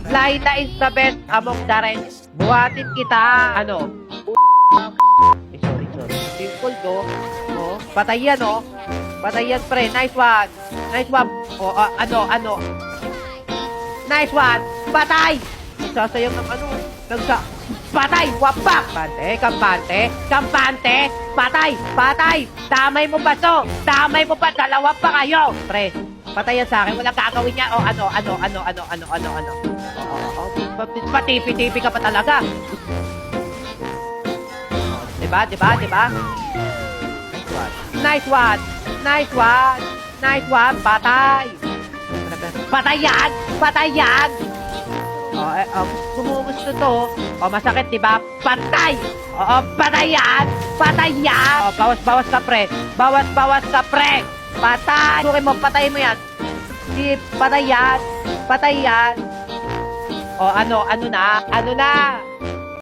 Laila is the best among the rest. Buhatin kita. Ano? Sorry. Simple do. Oh, patay yan, oh. Patay yan, pre. Nice one. Nice one. Oh, ano. Nice one. Patay! Nagsasayang ng ano. Patay! Wapak! Kampante! Patay! Damay mo ba to? Dalawa pa kayo! Pre, patay yan sa akin. Walang gagawin niya. O ano. Patipi-tipi ka pa talaga. Diba? Nice one! Patay! Patay yan! Gumugusto to. Masakit, diba? Patay! Patay yan! Bawas ka, pre. Bawas ka, pre. Patay! Suki mo, patay mo yan. Patay yan. Ano na?